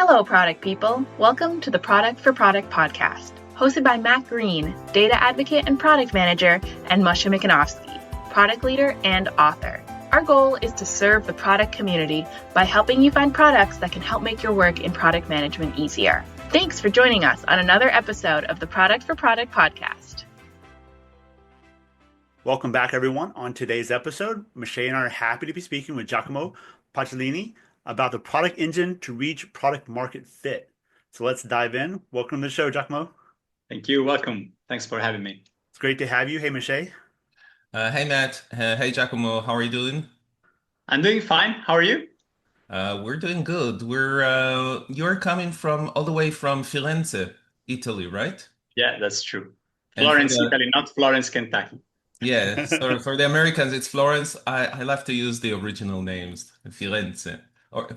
Hello, product people. Welcome to the Product for Product podcast, hosted by Matt Green, data advocate and product manager, and Masha Mikanovsky, product leader and author. Our goal is to serve the product community by helping you find products that can help make your work in product management easier. Thanks for joining us on another episode of the Product for Product podcast. Welcome back, everyone. On today's episode, Michelle and I are happy to be speaking with Giacomo Poggiali about the product engine to reach product market fit. So let's dive in. Welcome to the show, Giacomo. Thank you. Welcome. Thanks for having me. It's great to have you. Hey, Michelle. Hey, Matt. Hey, Giacomo. How are you doing? I'm doing fine. How are you? We're doing good. You're coming from all the way from Firenze, Italy, right? Yeah, that's true. And Florence, Italy, not Florence, Kentucky. Yeah, so for the Americans, it's Florence. I love to use the original names, Firenze.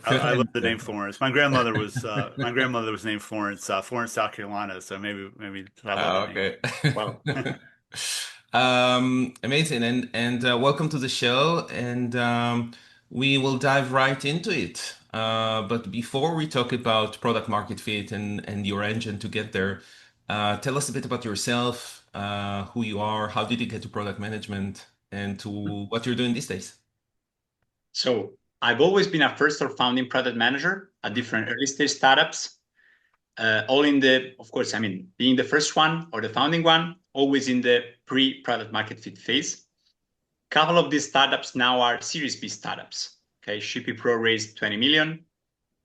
I love the name Florence. My grandmother was named Florence, Florence, South Carolina. So maybe I love that okay. Wow. Amazing, and welcome to the show. And we will dive right into it. But before we talk about product market fit and your engine to get there, tell us a bit about yourself, who you are, how did you get to product management, and to what you're doing these days. So I've always been a first or founding product manager at different early stage startups, all in of course, being the first one or the founding one, always in the pre-product market fit phase. A couple of these startups now are Series B startups. Okay, Shippy Pro raised 20 million,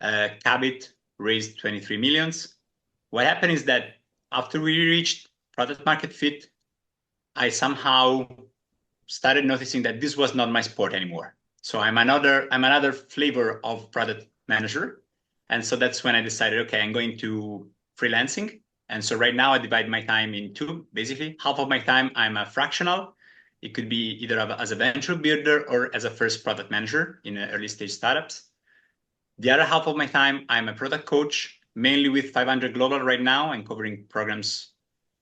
Cabit raised 23 millions. What happened is that after we reached product market fit, I somehow started noticing that this was not my sport anymore. So I'm another flavor of product manager. And so that's when I decided, okay, I'm going to freelancing. And so right now I divide my time in two, basically. Half of my time I'm a fractional. It could be either as a venture builder or as a first product manager in early stage startups. The other half of my time, I'm a product coach, mainly with 500 Global right now. I'm covering programs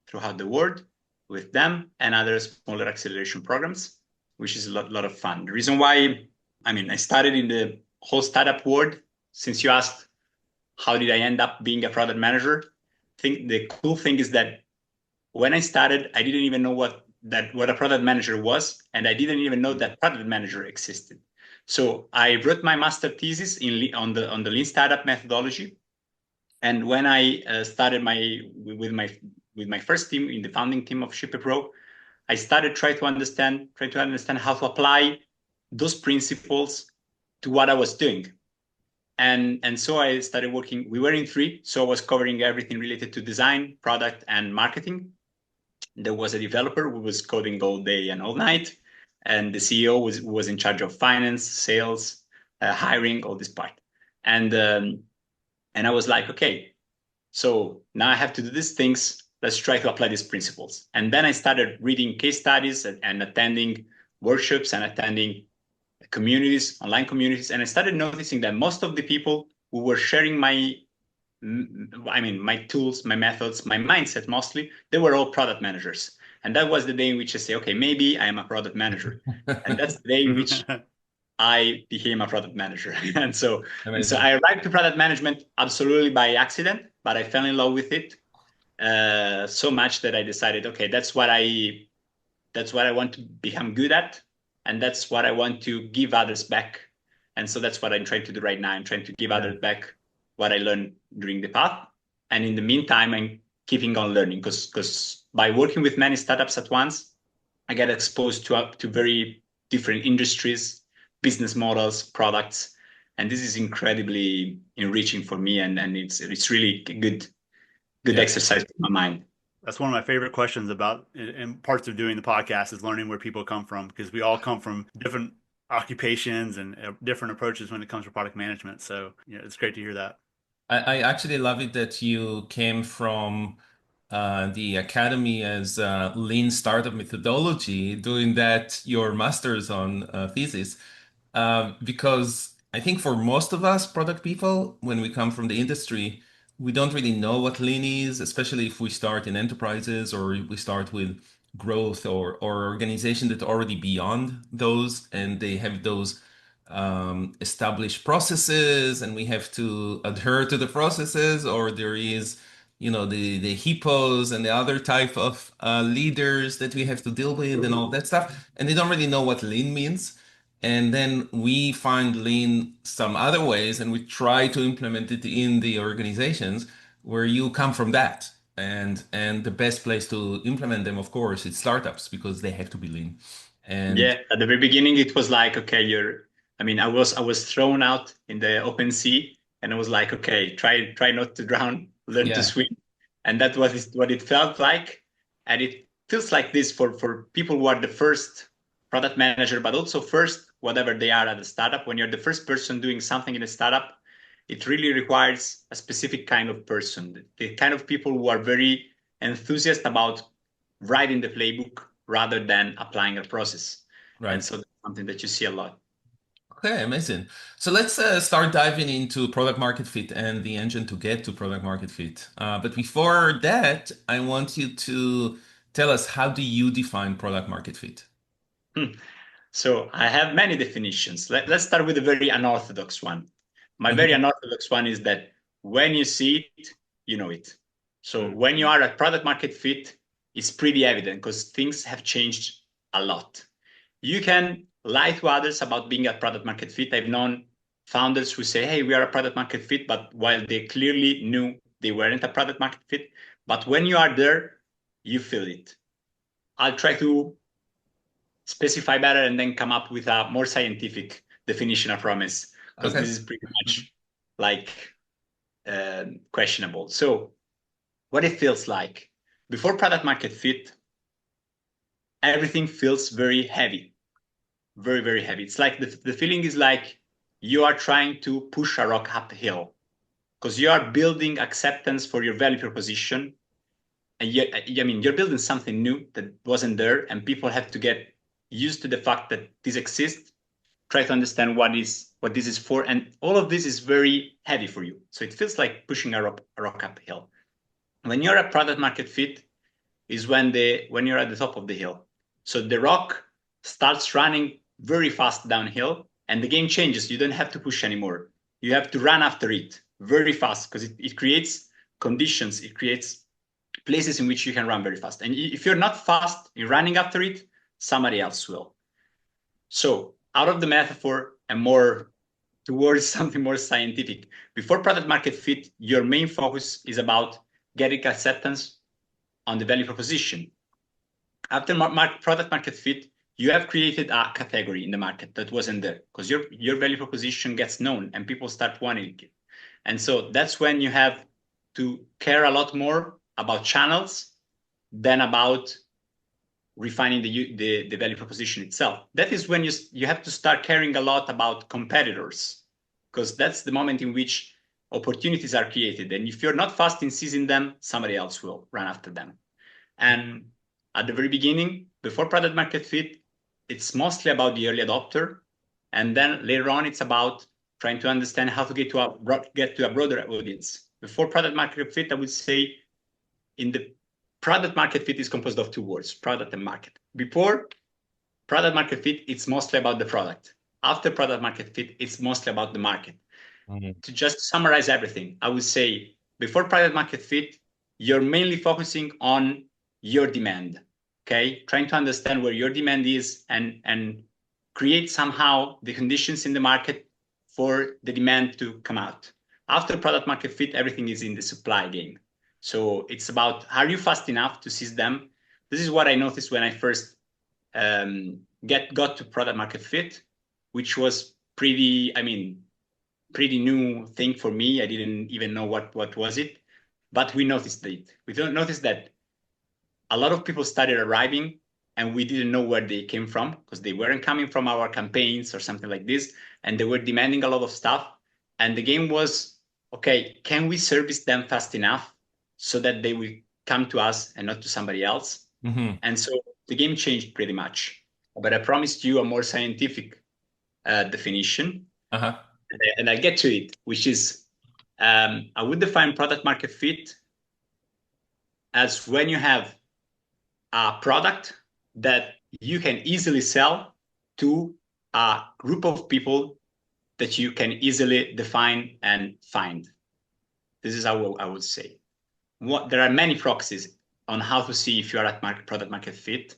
throughout the world with them and other smaller acceleration programs, which is a lot of fun. The reason why, I started in the whole startup world, since you asked, how did I end up being a product manager? I think the cool thing is that when I started, I didn't even know what a product manager was, and I didn't even know that product manager existed. So I wrote my master thesis on the Lean Startup methodology. And when I started with my first team in the founding team of Shippy Pro, I started trying to understand how to apply those principles to what I was doing. And so I started working. We were in three, so I was covering everything related to design, product, and marketing. There was a developer who was coding all day and all night, and the CEO was in charge of finance, sales, hiring, all this part. And I was like, okay, so now I have to do these things. Let's try to apply these principles. And then I started reading case studies and attending workshops and attending communities, online communities. And I started noticing that most of the people who were sharing my tools, my methods, my mindset mostly, they were all product managers. And that was the day in which I say, okay, maybe I am a product manager. And that's the day in which I became a product manager. and so I arrived to product management absolutely by accident, but I fell in love with it so much that I decided, okay, that's what I want to become good at. And that's what I want to give others back. And so that's what I'm trying to do right now. I'm trying to give others back what I learned during the path. And in the meantime, I'm keeping on learning because by working with many startups at once, I get exposed to very different industries, business models, products. And this is incredibly enriching for me. And it's really good exercise for my mind. That's one of my favorite questions about and parts of doing the podcast is learning where people come from, because we all come from different occupations and different approaches when it comes to product management. So it's great to hear that. I actually love it that you came from the academy as Lean Startup methodology, doing that your master's on thesis, because I think for most of us product people, when we come from the industry, we don't really know what lean is, especially if we start in enterprises or we start with growth or organization that are already beyond those and they have those establish processes and we have to adhere to the processes, or there is, the hippos and the other type of leaders that we have to deal with and all that stuff. And they don't really know what lean means. And then we find lean some other ways and we try to implement it in the organizations where you come from that. And the best place to implement them, of course, is startups because they have to be lean. And Yeah, at the very beginning, it was like, okay, I was thrown out in the open sea, and I was like, okay, try not to drown, learn to yeah, swim, and that's what it felt like, and it feels like this for people who are the first product manager, but also first whatever they are at a startup. When you're the first person doing something in a startup, it really requires a specific kind of person, the kind of people who are very enthusiastic about writing the playbook rather than applying a process. And right. so that's something that you see a lot. Okay, amazing. So let's start diving into product market fit and the engine to get to product market fit. But before that, I want you to tell us, how do you define product market fit? So I have many definitions. Let's start with a very unorthodox one. My very Mhm. unorthodox one is that when you see it, you know it. So when you are at product market fit, it's pretty evident because things have changed a lot. You can lie to others about being at product market fit. I've known founders who say, hey, we are a product market fit, but while they clearly knew they weren't a product market fit, but when you are there, you feel it. I'll try to specify better and then come up with a more scientific definition, I promise, because Okay. this is pretty much like questionable. So what it feels like before product market fit, everything feels very heavy, very, very heavy. It's like the feeling is like you are trying to push a rock uphill because you are building acceptance for your value proposition. And yet, I mean, you're building something new that wasn't there, and people have to get used to the fact that this exists, try to understand what this is for, and all of this is very heavy for you. So it feels like pushing a rock uphill. When you're a product market fit is when you're at the top of the hill. So the rock starts running very fast downhill, and the game changes. You don't have to push anymore. You have to run after it very fast because it creates conditions. It creates places in which you can run very fast. And if you're not fast in running after it, somebody else will. So out of the metaphor and more towards something more scientific, before product market fit, your main focus is about getting acceptance on the value proposition. After product market fit, you have created a category in the market that wasn't there because your value proposition gets known and people start wanting it. And so that's when you have to care a lot more about channels than about refining the value proposition itself. That is when you have to start caring a lot about competitors because that's the moment in which opportunities are created. And if you're not fast in seizing them, somebody else will run after them. And at the very beginning, before product market fit, it's mostly about the early adopter. And then later on, it's about trying to understand how to get to a broader audience. Before product market fit, I would say in the product market fit is composed of two words, product and market. Before product market fit, it's mostly about the product. After product market fit, it's mostly about the market. Mhm. To just summarize everything, I would say before product market fit, you're mainly focusing on your demand, okay? Trying to understand where your demand is and create somehow the conditions in the market for the demand to come out. After product market fit, everything is in the supply game. So it's about, are you fast enough to seize them? This is what I noticed when I first got to product market fit, which was pretty new thing for me. I didn't even know what was it, but we noticed it. We don't notice that a lot of people started arriving and we didn't know where they came from because they weren't coming from our campaigns or something like this. And they were demanding a lot of stuff. And the game was, okay, can we service them fast enough so that they will come to us and not to somebody else? Mhm. And so the game changed pretty much. But I promised you a more scientific definition. Uh-huh. And I'll get to it, which is I would define product market fit as when you have a product that you can easily sell to a group of people that you can easily define and find. This is how I would say. There are many proxies on how to see if you are at product market fit.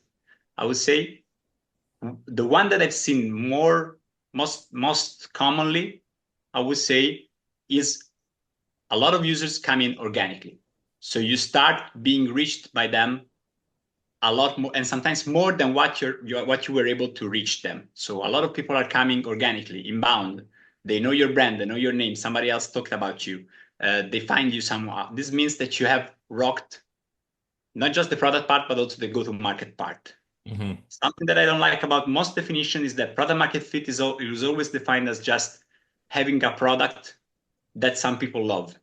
I would say the one that I've seen most commonly, I would say, is a lot of users come in organically. So you start being reached by them a lot more, and sometimes more than what you were able to reach them. So a lot of people are coming organically, inbound. They know your brand, they know your name. Somebody else talked about you. They find you somehow. This means that you have rocked not just the product part, but also the go-to-market part. Mm-hmm. Something that I don't like about most definition is that product market fit is always defined as just having a product that some people love.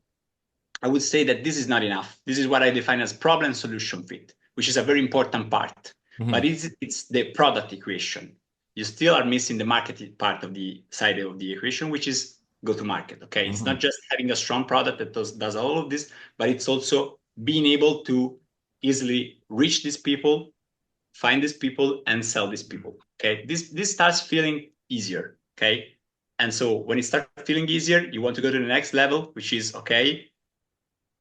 I would say that this is not enough. This is what I define as problem solution fit, which is a very important part. Mm-hmm. But it's the product equation. You still are missing the marketing part of the side of the equation, which is go-to-market. Okay, mm-hmm. It's not just having a strong product that does all of this, but it's also being able to easily reach these people, find these people, and sell these people. Okay, this starts feeling easier. Okay, and so when it starts feeling easier, you want to go to the next level, which is okay.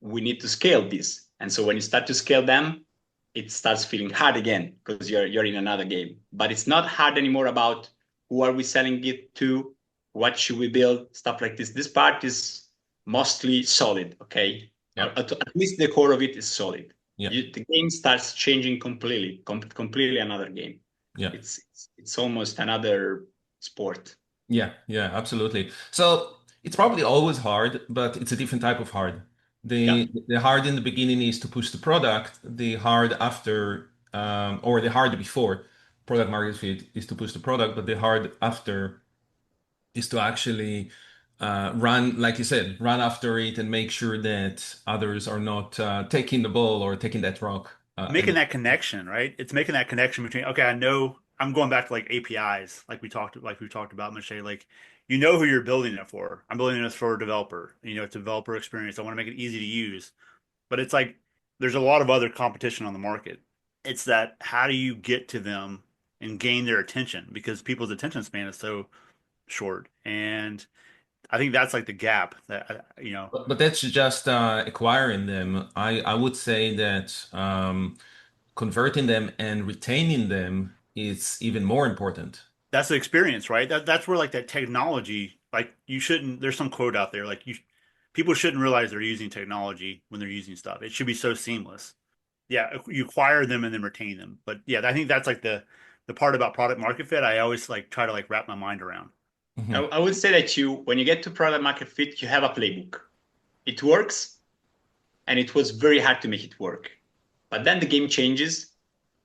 We need to scale this. And so when you start to scale them, it starts feeling hard again because you're in another game. But it's not hard anymore about who are we selling it to, what should we build, stuff like this. This part is mostly solid, okay? Yep. At least the core of it is solid. Yep. The game starts changing completely another game. Yeah. It's almost another sport. Yeah, absolutely. So it's probably always hard, but it's a different type of hard. The hard in the beginning is to push the product. The hard after, or the hard before product market fit is to push the product, but the hard after is to actually run, like you said, run after it and make sure that others are not taking the ball or taking that rock. Making that connection, right? It's making that connection between, okay, I know I'm going back to like APIs, like we talked about, Michelle, like, you know who you're building it for. I'm building this for a developer. It's a developer experience. I want to make it easy to use. But it's like there's a lot of other competition on the market. It's that how do you get to them and gain their attention? Because people's attention span is so short. And I think that's like the gap that, But that's just acquiring them. I would say that converting them and retaining them is even more important. That's the experience, right? That's where like that technology, like there's some quote out there, like people shouldn't realize they're using technology when they're using stuff. It should be so seamless. Yeah, you acquire them and then retain them. But yeah, I think that's like the part about product market fit. I always like try to like wrap my mind around. Mm-hmm. I would say that when you get to product market fit, you have a playbook. It works, and it was very hard to make it work. But then the game changes,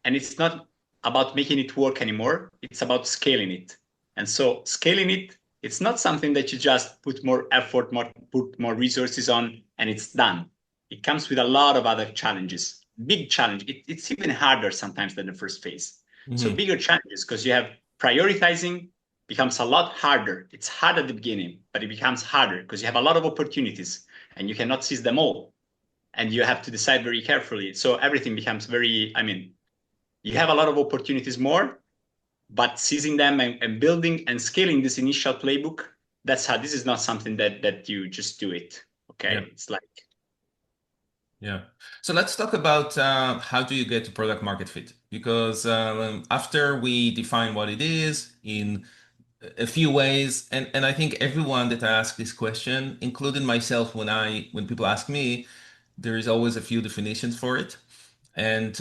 and it's not about making it work anymore. It's about scaling it. And so scaling it, it's not something that you just put more effort, put more resources on, and it's done. It comes with a lot of other challenges. Big challenge. It's even harder sometimes than the first phase. Mm-hmm. So bigger challenges because you have prioritizing becomes a lot harder. It's hard at the beginning, but it becomes harder because you have a lot of opportunities and you cannot seize them all. And you have to decide very carefully. So everything becomes you have a lot of opportunities more, but seizing them and building and scaling this initial playbook, this is not something that you just do it. Okay. Yeah. It's like. Yeah. So let's talk about how do you get to product market fit? Because after we define what it is in a few ways, and I think everyone that asks this question, including myself, when people ask me, there is always a few definitions for it. And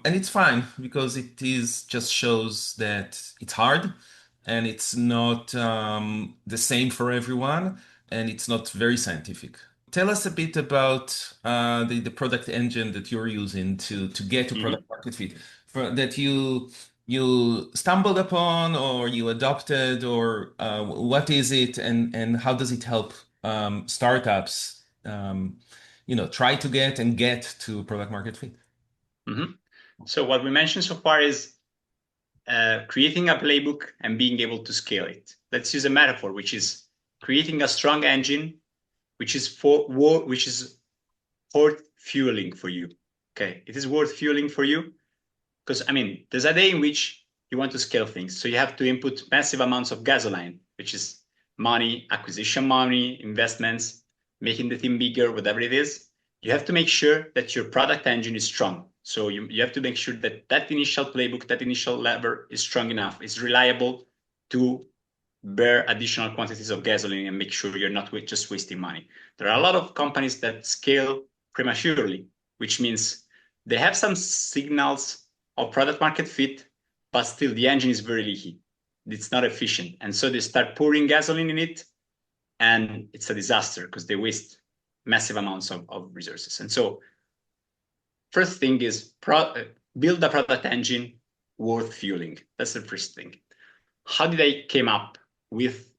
it's fine because it just shows that it's hard and it's not the same for everyone and it's not very scientific. Tell us a bit about the product engine that you're using to get to product market fit that you stumbled upon or you adopted, or what is it and how does it help startups try to get to product market fit? Mm-hmm. So what we mentioned so far is creating a playbook and being able to scale it. Let's use a metaphor, which is creating a strong engine, which is worth fueling for you. Okay, it is worth fueling for you because there's a day in which you want to scale things, so you have to input massive amounts of gasoline, which is money, acquisition money, investments, making the team bigger, whatever it is, you have to make sure that your product engine is strong. So you have to make sure that that initial playbook, that initial lever is strong enough, is reliable to bear additional quantities of gasoline and make sure you're not just wasting money. There are a lot of companies that scale prematurely, which means they have some signals of product market fit, but still the engine is very leaky. It's not efficient. And so they start pouring gasoline in it, and it's a disaster because they waste massive amounts of resources. And so first thing is build a product engine worth fueling. That's the first thing. How did I came up with,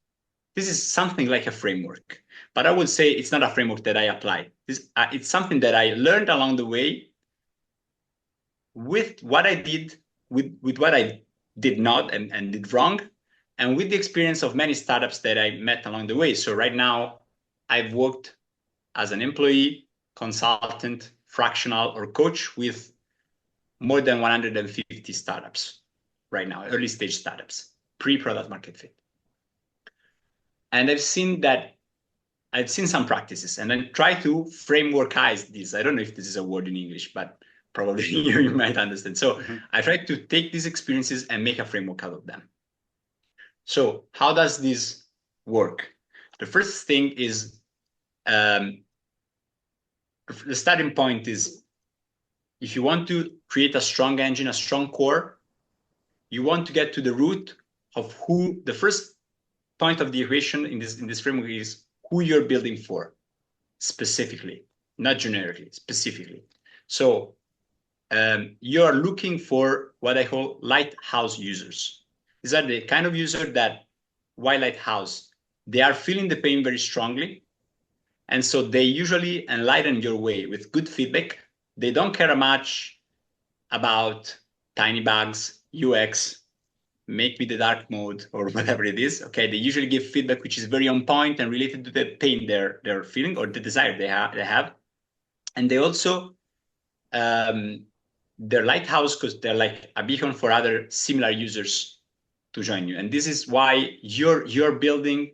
this is something like a framework, but I would say it's not a framework that I apply. It's something that I learned along the way with what I did, with what I did not and did wrong, and with the experience of many startups that I met along the way. So right now, I've worked as an employee, consultant, fractional, or coach with more than 150 startups right now, early stage startups, pre-product market fit. And I've seen some practices, and then try to frameworkize this. I don't know if this is a word in English, but probably you might understand. So I try to take these experiences and make a framework out of them. So how does this work? The first thing is, the starting point is, if you want to create a strong engine, a strong core, you want to get to the root of who. The first point of the equation in this framework is who you're building for, specifically, not generically, specifically. So you're looking for what I call lighthouse users. These are the kind of user that, why lighthouse? They are feeling the pain very strongly. And so they usually enlighten your way with good feedback. They don't care much about tiny bugs, UX, make me the dark mode, or whatever it is. Okay, they usually give feedback which is very on point and related to the pain they're feeling or the desire they have. And they also, they're lighthouse because they're like a beacon for other similar users to join you. And this is why you're building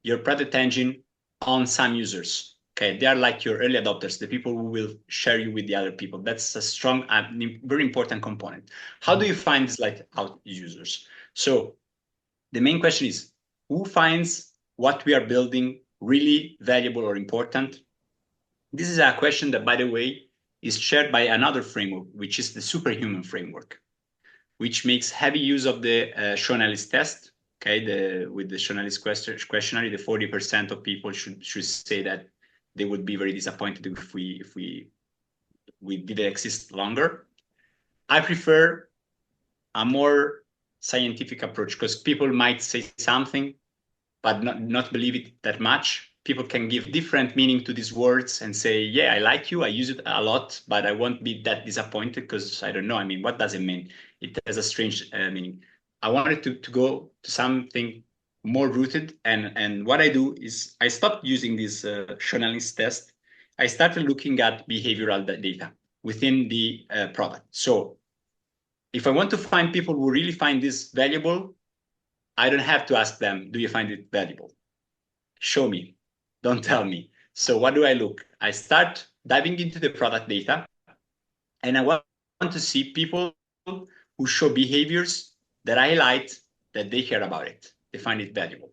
your product engine on some users. Okay, they are like your early adopters, the people who will share you with the other people. That's a strong and very important component. How do you find these lighthouse users? So the main question is, who finds what we are building really valuable or important? This is a question that, by the way, is shared by another framework, which is the superhuman framework, which makes heavy use of the Show-Analysis test. Okay, with the Show-Analysis questionnaire, the 40% of people should say that they would be very disappointed if we didn't exist longer. I prefer a more scientific approach because people might say something, but not believe it that much. People can give different meaning to these words and say, yeah, I like you, I use it a lot, but I won't be that disappointed because I don't know. I mean, what does it mean? It has a strange meaning. I wanted to go to something more rooted. And what I do is I stopped using this Show-Analysis test. I started looking at behavioral data within the product. So if I want to find people who really find this valuable, I don't have to ask them, do you find it valuable? Show me, don't tell me. So what do I look? I start diving into the product data, and I want to see people who show behaviors that I highlight that they care about it. They find it valuable.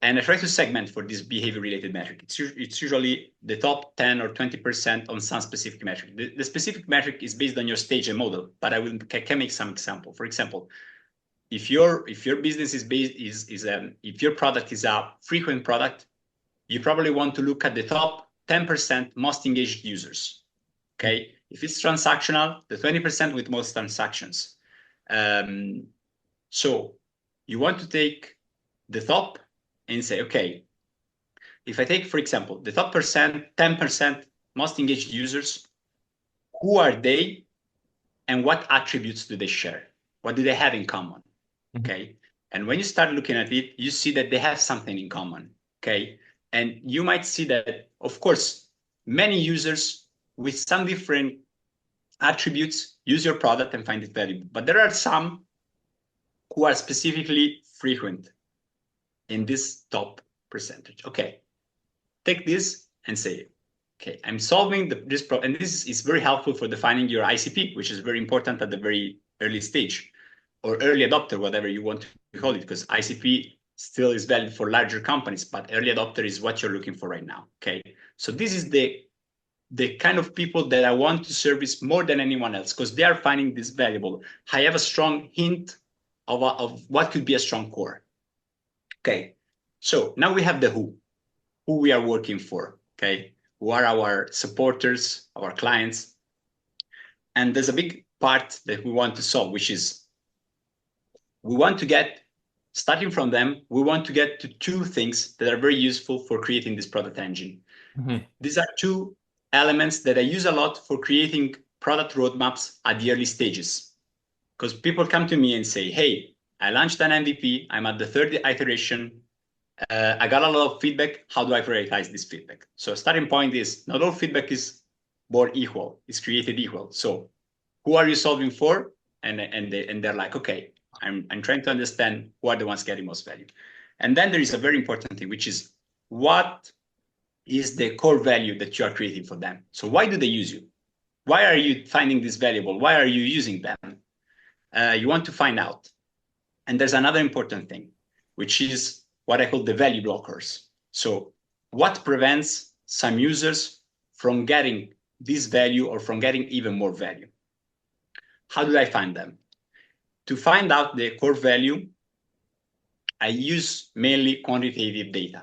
And I try to segment for this behavior-related metric. It's usually the top 10 or 20% on some specific metric. The specific metric is based on your stage and model, but can make some example. For example, if your business is if your product is a frequent product, you probably want to look at the top 10% most engaged users. Okay, if it's transactional, the 20% with most transactions. So you want to take the top and say, okay, if I take, for example, the top 10% most engaged users, who are they and what attributes do they share? What do they have in common? Okay. And when you start looking at it, you see that they have something in common. Okay. And you might see that, of course, many users with some different attributes use your product and find it valuable. But there are some who are specifically frequent. in this top percentage. Okay, take this and say, okay, I'm solving this problem. And this is very helpful for defining your ICP, which is very important at the very early stage, or early adopter, whatever you want to call it, because ICP still is valid for larger companies, but early adopter is what you're looking for right now. Okay, so this is the kind of people that I want to service more than anyone else, because they are finding this valuable. I have a strong hint of what could be a strong core. Okay, so now we have the who we are working for. Okay, who are our supporters, our clients. And there's a big part that we want to solve, which is we want to get, starting from them, we want to get to two things that are very useful for creating this product engine. Mm-hmm. These are two elements that I use a lot for creating product roadmaps at the early stages. Because people come to me and say, hey, I launched an MVP, I'm at the third iteration, I got a lot of feedback, how do I prioritize this feedback? So starting point is, not all feedback is born equal, it's created equal. So who are you solving for? And they're like, okay, I'm trying to understand who are the ones getting most value. And then there is a very important thing, which is what is the core value that you are creating for them? So why do they use you? Why are you finding this valuable? Why are you using them? You want to find out. And there's another important thing, which is what I call the value blockers. So what prevents some users from getting this value or from getting even more value? How do I find them? To find out the core value, I use mainly quantitative data.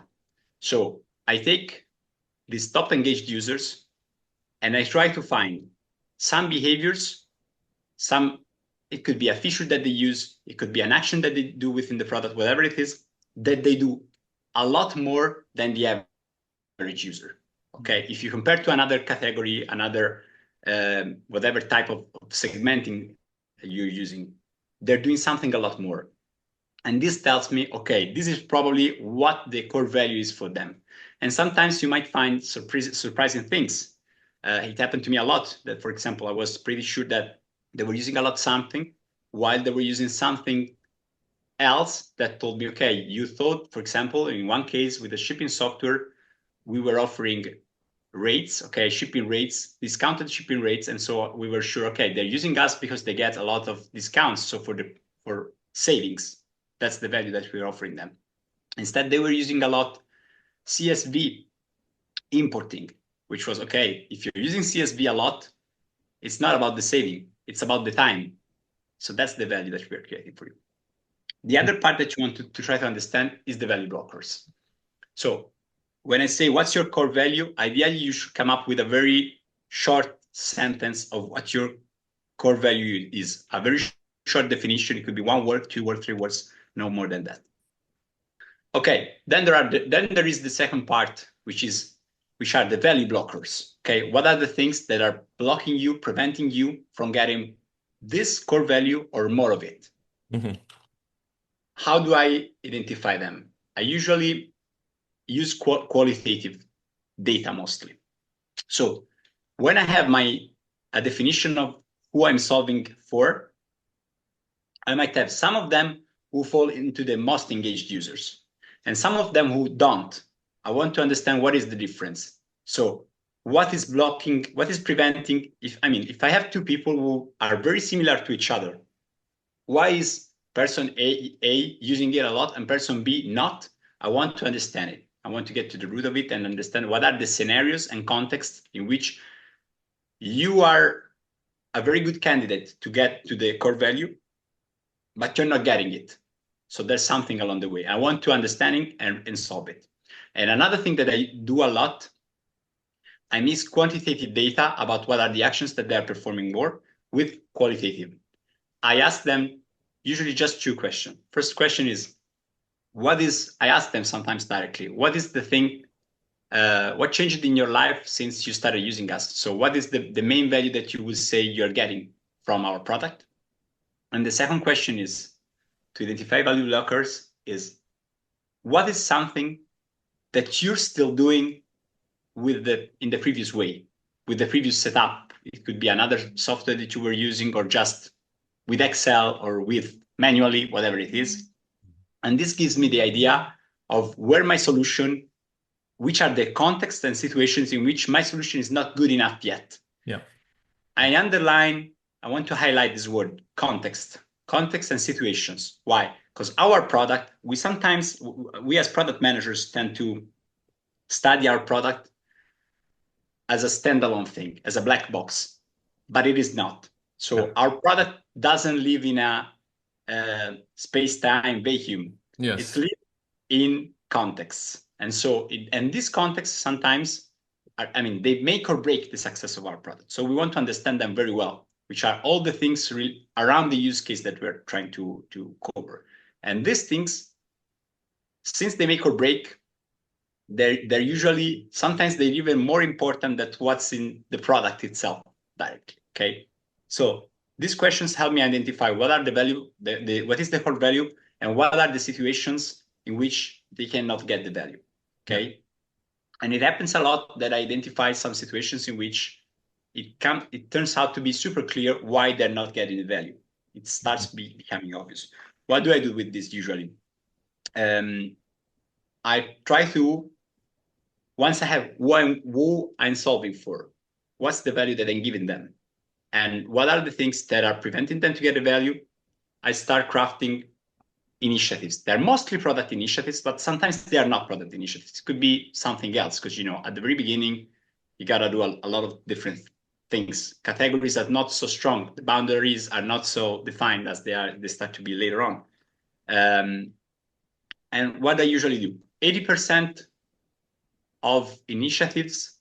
So I take these top engaged users and I try to find some behaviors, it could be a feature that they use, it could be an action that they do within the product, whatever it is, that they do a lot more than the average user. Okay, if you compare to another category, another whatever type of segmenting you're using, they're doing something a lot more. And this tells me, okay, this is probably what the core value is for them. And sometimes you might find surprising things. It happened to me a lot that, for example, I was pretty sure that they were using a lot something while they were using something else that told me, okay, you thought, for example, in one case with the shipping software, we were offering rates, okay, shipping rates, discounted shipping rates. And so we were sure, okay, they're using us because they get a lot of discounts. So for savings, that's the value that we're offering them. Instead, they were using a lot CSV importing, which was, okay, if you're using CSV a lot, it's not about the saving, it's about the time. So that's the value that we're creating for you. The other part that you want to try to understand is the value blockers. So when I say, what's your core value? Ideally, you should come up with a very short sentence of what your core value is. A very short definition. It could be 1 word, 2 words, 3 words, no more than that. Okay, then there is the second part, which are the value blockers. Okay, what are the things that are blocking you, preventing you from getting this core value or more of it? Mm-hmm. How do I identify them? I usually use qualitative data mostly. So when I have a definition of who I'm solving for, I might have some of them who fall into the most engaged users and some of them who don't. I want to understand what is the difference. So what is blocking, what is preventing, if I have two people who are very similar to each other, why is person A using it a lot and person B not? I want to understand it. I want to get to the root of it and understand what are the scenarios and contexts in which you are a very good candidate to get to the core value, but you're not getting it. So there's something along the way. I want to understand it and solve it. And another thing that I do a lot, I mix quantitative data about what are the actions that they are performing more with qualitative. I ask them usually just 2 questions. First question is, I ask them sometimes directly, what is the thing, what changed in your life since you started using us? So what is the main value that you would say you're getting from our product? And the second question is, to identify value blockers, is what is something that you're still doing in the previous way, with the previous setup? It could be another software that you were using or just with Excel or with manually, whatever it is. And this gives me the idea of where my solution, which are the contexts and situations in which my solution is not good enough yet. Yeah. I want to highlight this word, context and situations. Why? Because our product, we as product managers tend to study our product as a standalone thing, as a black box, but it is not. So our product doesn't live in a space-time vacuum. Yes. It lives in contexts. And so, and these contexts sometimes, they make or break the success of our product. So we want to understand them very well, which are all the things around the use case that we're trying to cover. And these things, since they make or break, they're usually, sometimes they're even more important than what's in the product itself directly, okay? So these questions help me identify what are the value, what is the core value, and what are the situations in which they cannot get the value, okay? Yeah. And it happens a lot that I identify some situations in which it turns out to be super clear why they're not getting the value. It starts becoming obvious. What do I do with this usually? I try to, once I have who I'm solving for, what's the value that I'm giving them, and what are the things that are preventing them to get the value, I start crafting initiatives. They're mostly product initiatives, but sometimes they are not product initiatives. It could be something else, because at the very beginning, you got to do a lot of different things. Categories are not so strong. The boundaries are not so defined as they start to be later on. And what I usually do, 80% of initiatives,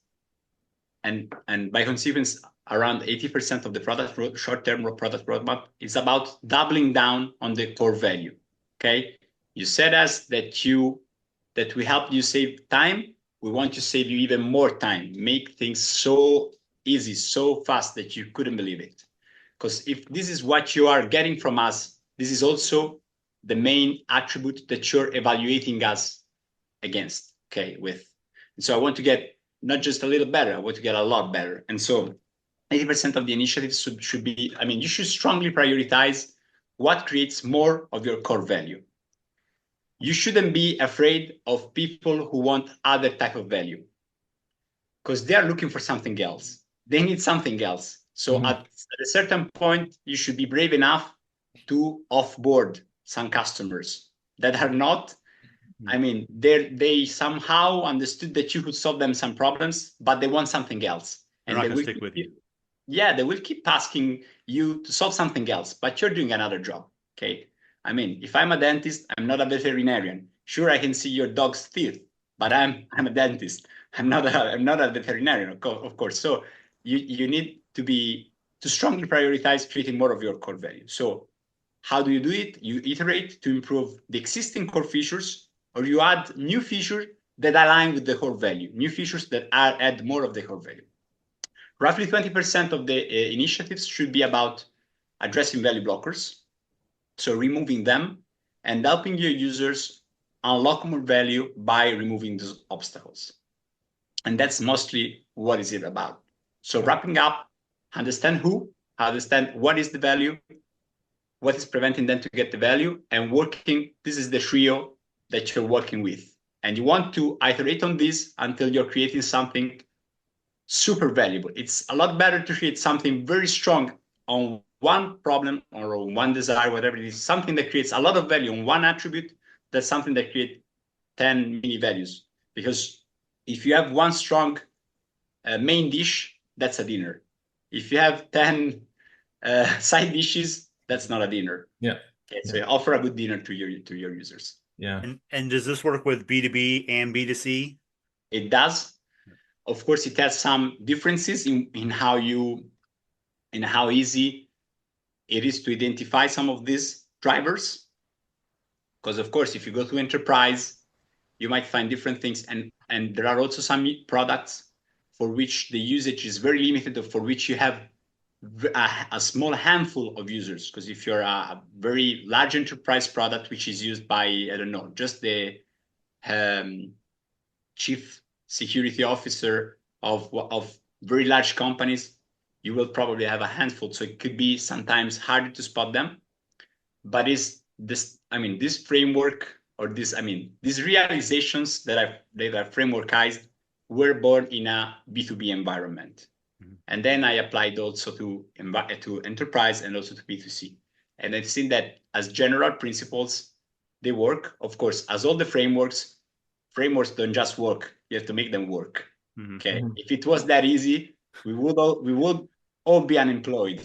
and by consequence, around 80% of the short-term product roadmap is about doubling down on the core value. Okay, you said us that we help you save time. We want to save you even more time, make things so easy, so fast that you couldn't believe it. Because if this is what you are getting from us, this is also the main attribute that you're evaluating us against, okay, with. And so I want to get not just a little better, I want to get a lot better. And so 80% of the initiatives should be, you should strongly prioritize what creates more of your core value. You shouldn't be afraid of people who want other type of value, because they are looking for something else. They need something else. So at a certain point, you should be brave enough to offboard some customers that are not, they somehow understood that you could solve them some problems, but they want something else. They're not going to stick with you. Yeah, they will keep asking you to solve something else, but you're doing another job, okay? If I'm a dentist, I'm not a veterinarian. Sure, I can see your dog's teeth, but I'm a dentist. I'm not a veterinarian, of course. So you need to strongly prioritize creating more of your core value. So how do you do it? You iterate to improve the existing core features, or you add new features that align with the core value, new features that add more of the core value. Roughly 20% of the initiatives should be about addressing value blockers, so removing them and helping your users unlock more value by removing those obstacles. And that's mostly what is it about. So wrapping up, understand what is the value, what is preventing them to get the value, and this is the trio that you're working with. And you want to iterate on this until you're creating something super valuable. It's a lot better to create something very strong on one problem or on one desire, whatever it is, something that creates a lot of value on one attribute, that's something that creates 10 mini values. Because if you have one strong main dish, that's a dinner. If you have 10 side dishes, that's not a dinner. Yeah. Okay, so you offer a good dinner to your users. Yeah. And does this work with B2B and B2C? It does. Of course, it has some differences in how easy it is to identify some of these drivers. Because of course, if you go to enterprise, you might find different things. And there are also some products for which the usage is very limited, or for which you have a small handful of users. Because if you're a very large enterprise product, which is used by, I don't know, just the chief security officer of very large companies, you will probably have a handful. So it could be sometimes harder to spot them. But this framework or these realizations that are frameworkized were born in a B2B environment. Mm-hmm. And then I applied also to enterprise and also to B2C. And I've seen that as general principles, they work. Of course, as all the frameworks don't just work. You have to make them work. Mm-hmm. Okay. Mm-hmm. If it was that easy, we would all be unemployed.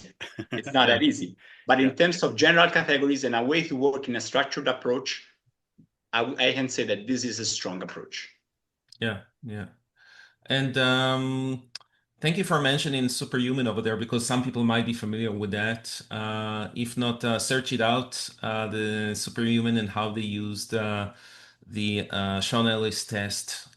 It's not that easy. But in terms of general categories and a way to work in a structured approach, I can say that this is a strong approach. Yeah. And thank you for mentioning Superhuman over there, because some people might be familiar with that. If not, search it out, the Superhuman and how they used the Sean Ellis test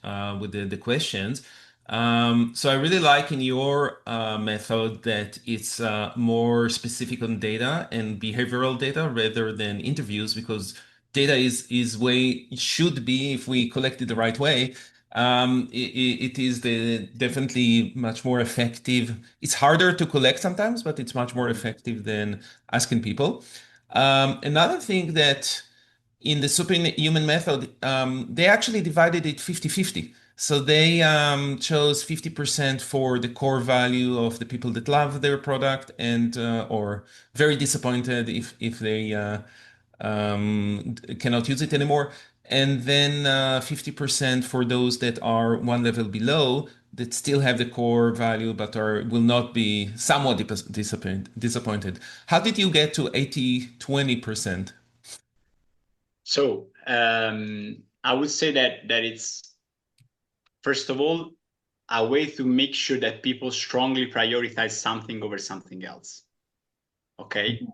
with the questions. So I really like in your method that it's more specific on data and behavioral data rather than interviews, because data is way it should be, if we collect it the right way. It is definitely much more effective. It's harder to collect sometimes, but it's much more effective than asking people. Another thing that in the superhuman method, they actually divided it 50-50. So they chose 50% for the core value of the people that love their product and or very disappointed if they cannot use it anymore. And then 50% for those that are one level below, that still have the core value but will not be somewhat disappointed. How did you get to 80-20%? So I would say that it's, first of all, a way to make sure that people strongly prioritize something over something else. Okay. Mm-hmm.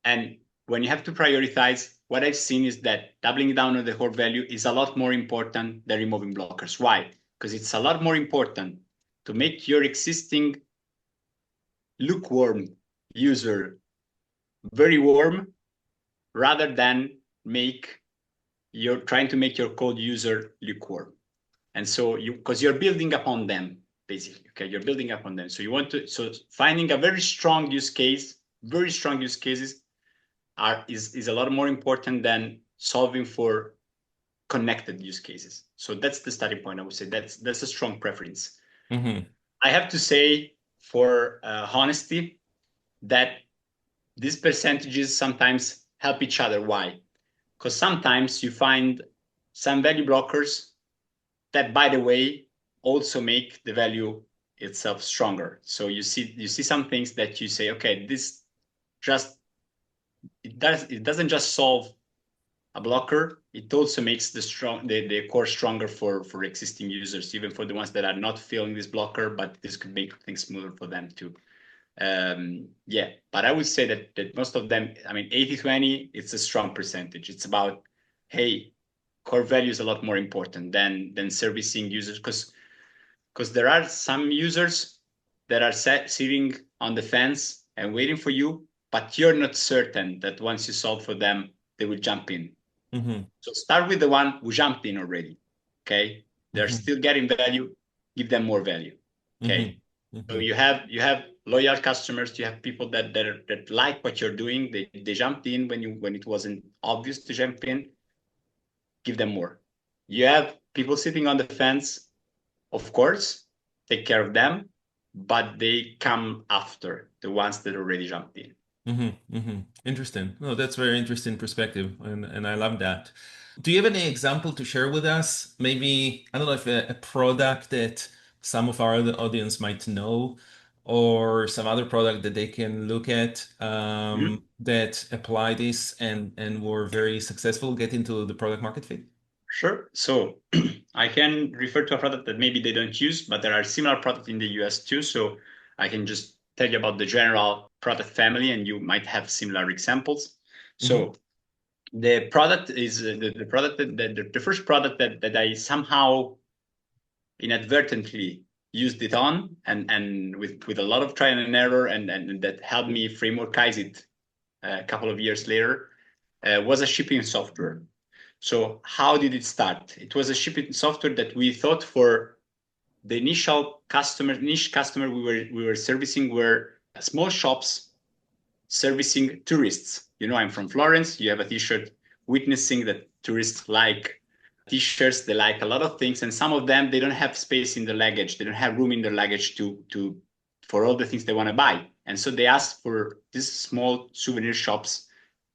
And when you have to prioritize, what I've seen is that doubling down on the core value is a lot more important than removing blockers. Why? Because it's a lot more important to make your existing lukewarm user very warm rather than you're trying to make your cold user lukewarm. And so because you're building upon them, basically, okay? You're building upon them. So finding a very strong use cases is a lot more important than solving for connected use cases. So that's the starting point. I would say that's a strong preference. Mm-hmm. I have to say, for honesty, that these percentages sometimes help each other. Why? Because sometimes you find some value blockers that, by the way, also make the value itself stronger. So you see some things that you say, okay, this it doesn't just solve a blocker, it also makes the core stronger for existing users, even for the ones that are not feeling this blocker, but this could make things smoother for them too. But I would say that most of them, 80-20, it's a strong percentage. It's about, hey, core value is a lot more important than servicing users, because there are some users that are sitting on the fence and waiting for you, but you're not certain that once you solve for them, they will jump in. Mm-hmm. So start with the one who jumped in already. Okay, they're still getting value. Give them more value. Okay, so you have loyal customers. You have people that like what you're doing. They jumped in when it wasn't obvious to jump in. Give them more. You have people sitting on the fence. Of course, take care of them, but they come after the ones that already jumped in. Interesting. No, that's very interesting perspective, and I love that. Do you have any example to share with us? Maybe, I don't know, if a product that some of our audience might know, or some other product that they can look at that apply this and were very successful, get into the product market fit? Sure. So I can refer to a product that maybe they don't use, but there are similar products in the US too. So I can just tell you about the general product family, and you might have similar examples. So the product is the first product that I somehow inadvertently used it on, and with a lot of trial and error, and that helped me frameworkize it a couple of years later, was a shipping software. So how did it start? It was a shipping software that we thought for the initial niche customer we were servicing were small shops servicing tourists. I'm from Florence. You have a T-shirt witnessing that tourists like t-shirts, they like a lot of things, and some of them, they don't have space in the luggage, they don't have room in their luggage for all the things they want to buy. And so they ask for these small souvenir shops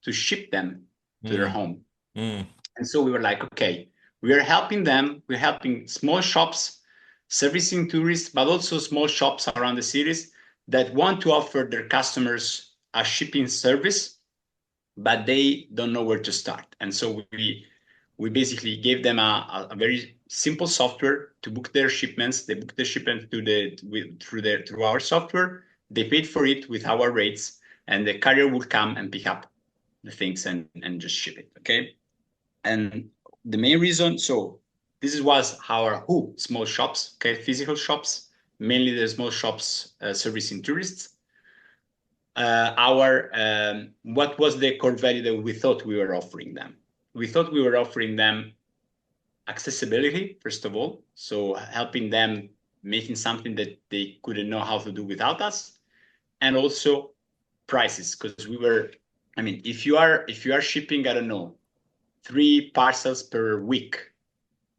to ship them to their home. And so we were like, okay, we are helping them. We're helping small shops servicing tourists, but also small shops around the cities that want to offer their customers a shipping service, but they don't know where to start. And so we basically gave them a very simple software to book their shipments. They booked the shipment through our software. They paid for it with our rates, and the carrier would come and pick up the things and just ship it. Okay. And the main reason, so this was our small shops, okay, physical shops, mainly the small shops servicing tourists. What was the core value that we thought we were offering them? We thought we were offering them accessibility, first of all, so helping them making something that they couldn't know how to do without us, and also prices, because if you are shipping, I don't know, 3 parcels per week,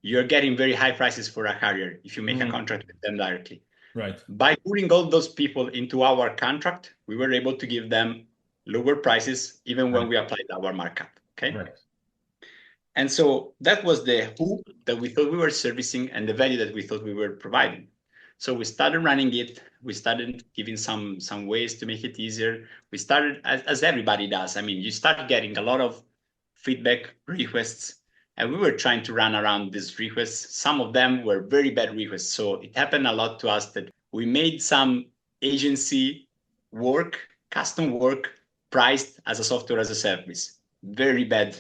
you're getting very high prices for a carrier if you make a contract with them directly. Right. By putting all those people into our contract, we were able to give them lower prices even when we applied our markup. Okay. Right. And so that was the who that we thought we were servicing and the value that we thought we were providing. So we started running it. We started giving some ways to make it easier. We started, as everybody does. I mean, you start getting a lot of feedback requests, and we were trying to run around these requests. Some of them were very bad requests. So it happened a lot to us that we made some agency work, custom work, priced as a software as a service. Very bad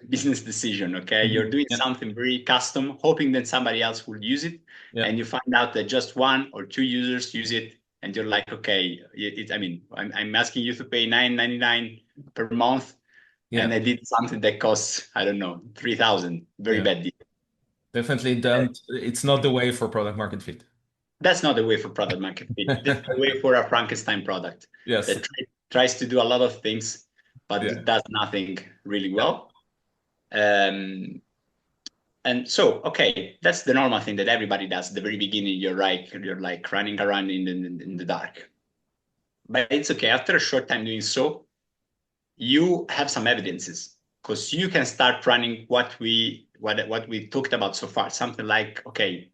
business decision. Okay. You're doing something very custom, hoping that somebody else will use it. And you find out that just 1 or 2 users use it. And you're like, okay, I'm asking you to pay $9.99 per month. And I did something that costs, I don't know, 3,000. Very bad deal. Definitely don't. It's not the way for product market fit. That's not the way for product market fit. That's the way for a Frankenstein product. Yes. That tries to do a lot of things, but does nothing really well. And so, okay, that's the normal thing that everybody does at the very beginning. You're like running around in the dark. But it's okay. After a short time doing so, you have some evidences, because you can start running what we talked about so far. Something like, okay,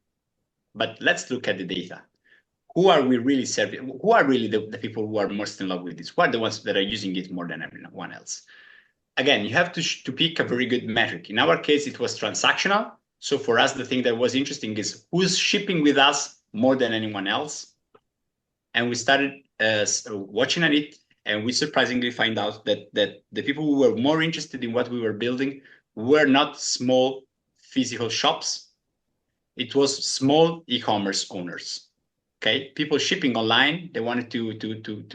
but let's look at the data. Who are we really serving? Who are really the people who are most in love with this? Who are the ones that are using it more than everyone else? Again, you have to pick a very good metric. In our case, it was transactional. So for us, the thing that was interesting is who's shipping with us more than anyone else. And we started watching at it, and we surprisingly find out that the people who were more interested in what we were building were not small physical shops. It was small e-commerce owners. Okay, people shipping online. They wanted to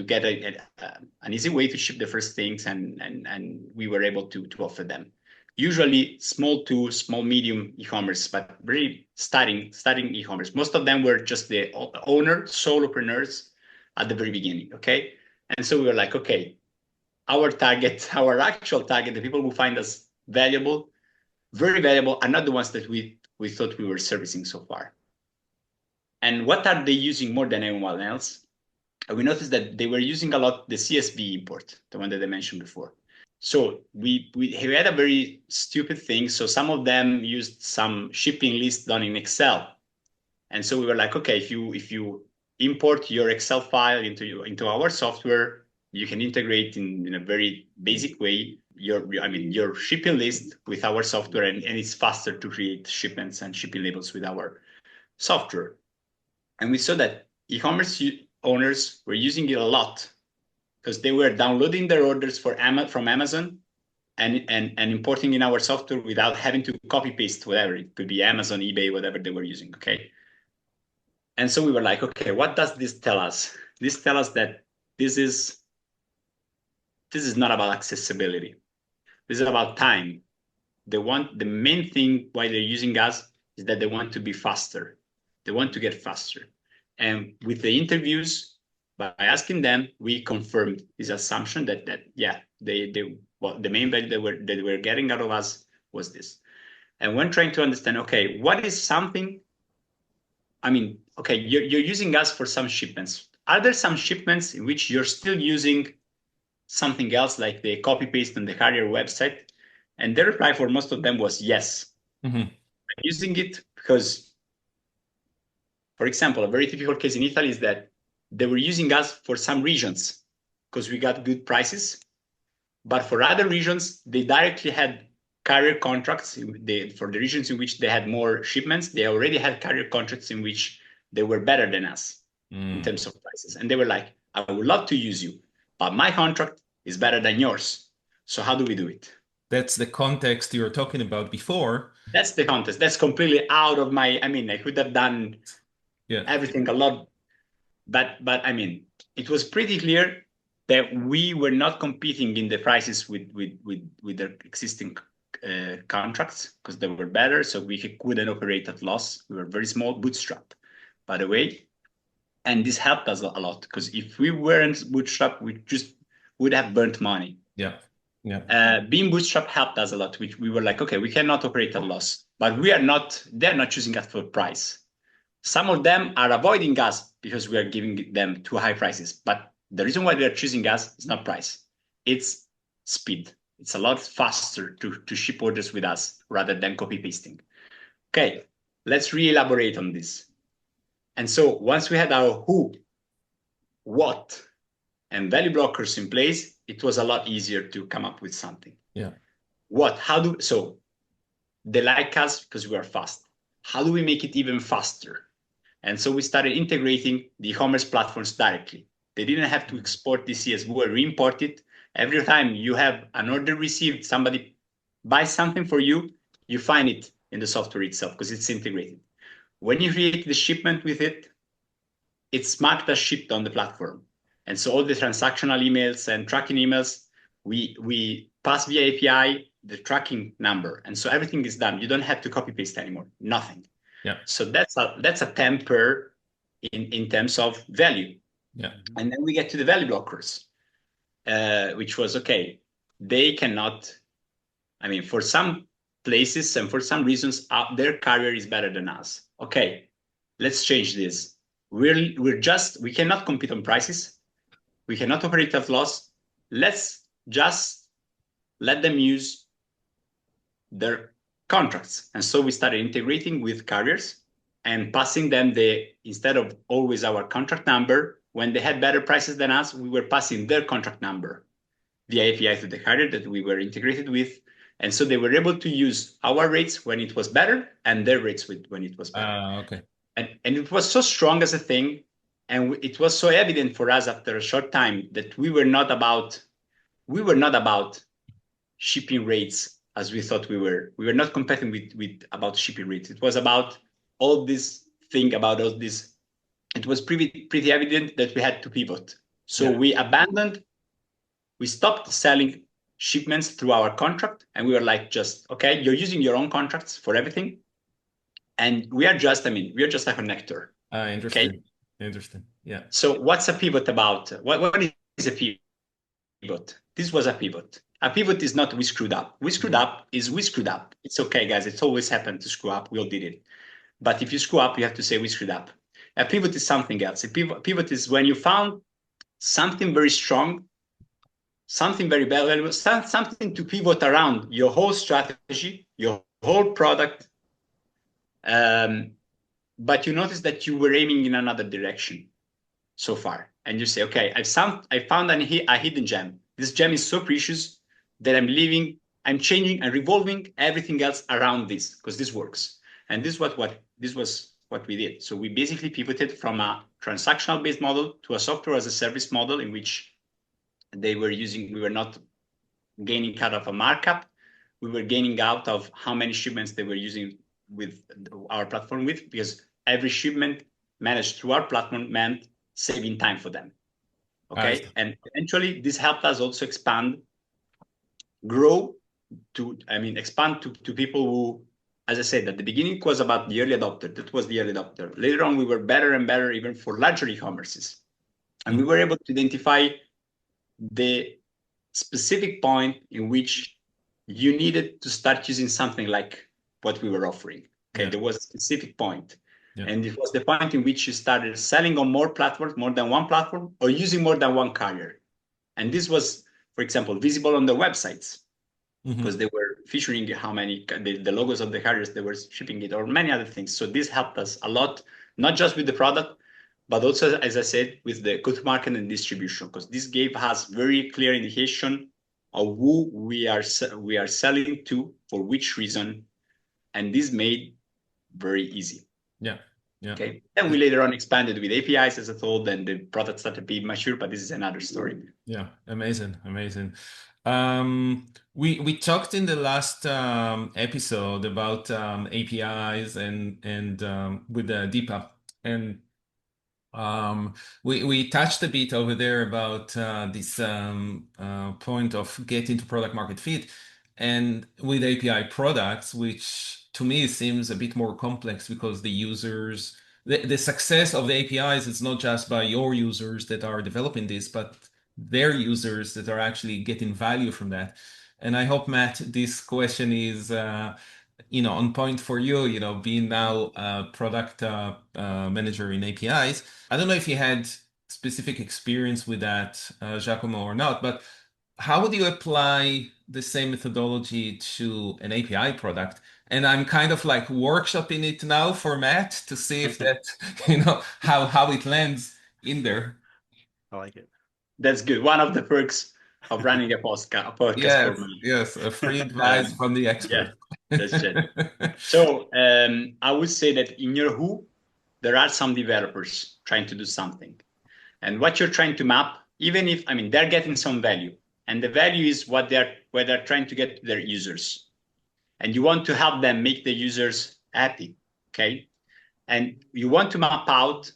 get an easy way to ship the first things, and we were able to offer them. Usually small to small medium e-commerce, but really starting e-commerce. Most of them were just the owner, solopreneurs at the very beginning. Okay. And so we were like, okay, our actual target, the people who find us valuable, very valuable, are not the ones that we thought we were servicing so far. And what are they using more than anyone else? We noticed that they were using a lot the CSV import, the one that I mentioned before. So we had a very stupid thing. So some of them used some shipping list done in Excel. And so we were like, okay, if you import your Excel file into our software, you can integrate in a very basic way your shipping list with our software, and it's faster to create shipments and shipping labels with our software. And we saw that e-commerce owners were using it a lot because they were downloading their orders from Amazon and importing in our software without having to copy paste whatever. It could be Amazon, eBay, whatever they were using. Okay. And so we were like, okay, what does this tell us? This tells us that this is not about accessibility. This is about time. The main thing why they're using us is that they want to be faster. They want to get faster. And with the interviews, by asking them, we confirmed this assumption that they the main value that they were getting out of us was this. And when trying to understand, okay, what is something, I mean, okay, you're using us for some shipments. Are there some shipments in which you're still using something else, like they copy paste on the carrier website? And the reply for most of them was yes. Mm-hmm. Using it because, for example, a very typical case in Italy is that they were using us for some regions because we got good prices, but for other regions, they directly had carrier contracts. For the regions in which they had more shipments, they already had carrier contracts in which they were better than us in terms of prices. And they were like, I would love to use you, but my contract is better than yours. So how do we do it? That's the context you were talking about before. That's the context. That's completely out of my, I mean, I could have done everything a lot, but I mean, it was pretty clear that we were not competing in the prices with their existing contracts because they were better, so we couldn't operate at loss. We were very small, bootstrap, by the way, and this helped us a lot because if we weren't bootstrap, we just would have burnt money. Being bootstrap helped us a lot. We were like, okay, we cannot operate at loss, but they're not choosing us for price. Some of them are avoiding us because we are giving them too high prices. But the reason why they're choosing us is not price. It's speed. It's a lot faster to ship orders with us rather than copy pasting. Okay, let's re-elaborate on this. And so once we had our who, what, and value blockers in place, it was a lot easier to come up with something. What? So they like us because we are fast. How do we make it even faster? And so we started integrating the e-commerce platforms directly. They didn't have to export DCS. We were re-import it. Every time you have an order received, somebody buys something for you, you find it in the software itself because it's integrated. When you create the shipment with it, it's marked as shipped on the platform. And so all the transactional emails and tracking emails, we pass via API the tracking number. And so everything is done. You don't have to copy paste anymore, nothing. So that's a temper in terms of value. And then we get to the value blockers, which was, okay, they cannot, I mean, for some places and for some reasons, their carrier is better than us. Okay, let's change this. We cannot compete on prices. We cannot operate at loss. Let's just let them use their contracts. And so we started integrating with carriers and passing them instead of always our contract number, when they had better prices than us, we were passing their contract number via API to the carrier that we were integrated with. And so they were able to use our rates when it was better and their rates when it was better. Okay. And it was so strong as a thing. And it was so evident for us after a short time that we were not about shipping rates as we thought we were. We were not competing with about shipping rates. It was about all this thing about all this. It was pretty evident that we had to pivot. So we stopped selling shipments through our contract, and we were like, just, okay, you're using your own contracts for everything. And we are just a connector. Interesting. Okay? Interesting. Yeah. So what's a pivot about? What is a pivot? This was a pivot. A pivot is not we screwed up. We screwed up is we screwed up. It's okay, guys. It's always happened to screw up. We all did it. But if you screw up, you have to say we screwed up. A pivot is something else. A pivot is when you found something very strong, something very valuable, something to pivot around your whole strategy, your whole product. But you notice that you were aiming in another direction so far. And you say, okay, I found a hidden gem. This gem is so precious that I'm changing and revolving everything else around this because this works. And this was what we did. So we basically pivoted from a transactional based model to a software as a service model in which we were not gaining out of a markup. We were gaining out of how many shipments they were using with our platform because every shipment managed through our platform meant saving time for them. Okay. And eventually this helped us also expand to people who, as I said, at the beginning it was about the early adopter. That was the early adopter. Later on, we were better and better even for larger e-commerces. And we were able to identify the specific point in which you needed to start using something like what we were offering. Okay, there was a specific point. And it was the point in which you started selling on more platforms, more than one platform, or using more than one carrier. And this was, for example, visible on the websites because they were featuring how many the logos of the carriers they were shipping it, or many other things. So this helped us a lot, not just with the product, but also, as I said, with the go-to-market and distribution, because this gave us very clear indication of who we are selling to, for which reason, and this made very easy. Yeah. Okay. Then we later on expanded with APIs, as I told, and the product started to be mature, but this is another story. Yeah, amazing. We talked in the last episode about APIs and with Deepa, and we touched a bit over there about this point of getting to product market fit, and with API products, which to me seems a bit more complex because the success of the APIs is not just by your users that are developing this, but their users that are actually getting value from that. And I hope, Matt, this question is on point for you, being now a product manager in APIs. I don't know if you had specific experience with that, Giacomo, or not, but how would you apply the same methodology to an API product? And I'm kind of like workshopping it now for Matt to see if that, how it lands in there. I like it. That's good. One of the perks of running a podcast for me. Yes, a free advice from the expert. Yeah, that's it. So I would say that in your who, there are some developers trying to do something. And what you're trying to map, even if, they're getting some value. And the value is what they're trying to get to their users. And you want to help them make the users happy, okay? And you want to map out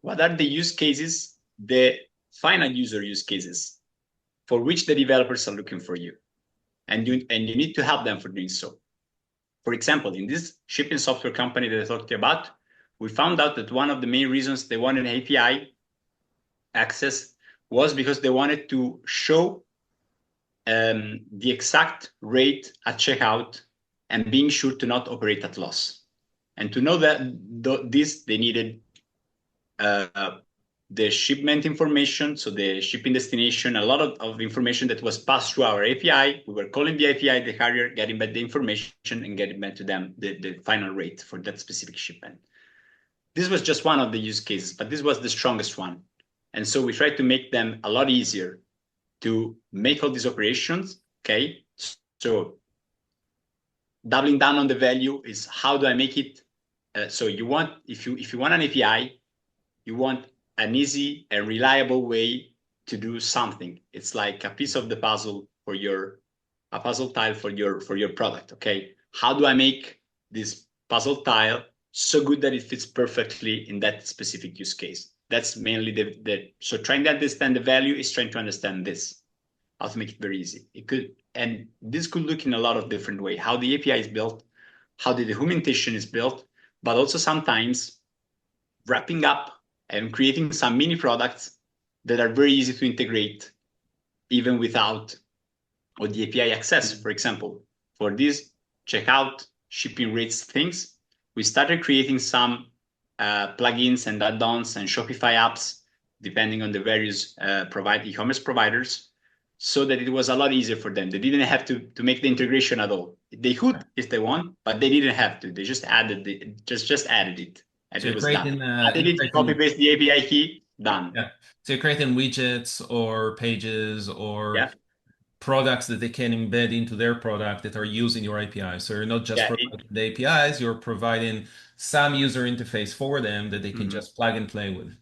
what are the use cases, the final user use cases for which the developers are looking for you. And you need to help them for doing so. For example, in this shipping software company that I talked to you about, we found out that one of the main reasons they wanted an API access was because they wanted to show the exact rate at checkout and being sure to not operate at loss. And to know that this, they needed the shipment information, so the shipping destination, a lot of information that was passed through our API. We were calling the API, the carrier, getting back the information and getting back to them the final rate for that specific shipment. This was just one of the use cases, but this was the strongest one. And so we tried to make them a lot easier to make all these operations, okay? So doubling down on the value is how do I make it? So you want, if you want an API, you want an easy and reliable way to do something. It's like a piece of the puzzle for a puzzle tile for your product, okay? How do I make this puzzle tile so good that it fits perfectly in that specific use case? That's mainly so trying to understand the value is trying to understand this, how to make it very easy. And this could look in a lot of different ways, how the API is built, how the documentation is built, but also sometimes wrapping up and creating some mini products that are very easy to integrate even without the API access. For example, for these checkout shipping rates things, we started creating some plugins and add-ons and Shopify apps, depending on the various e-commerce providers, so that it was a lot easier for them. They didn't have to make the integration at all. They could if they want, but they didn't have to. They just added it. And so it was done. Added it, copy-paste the API key, done. Yeah. So you're creating widgets or pages or products that they can embed into their product that are using your API. So you're not just providing the APIs, you're providing some user interface for them that they can just plug and play with.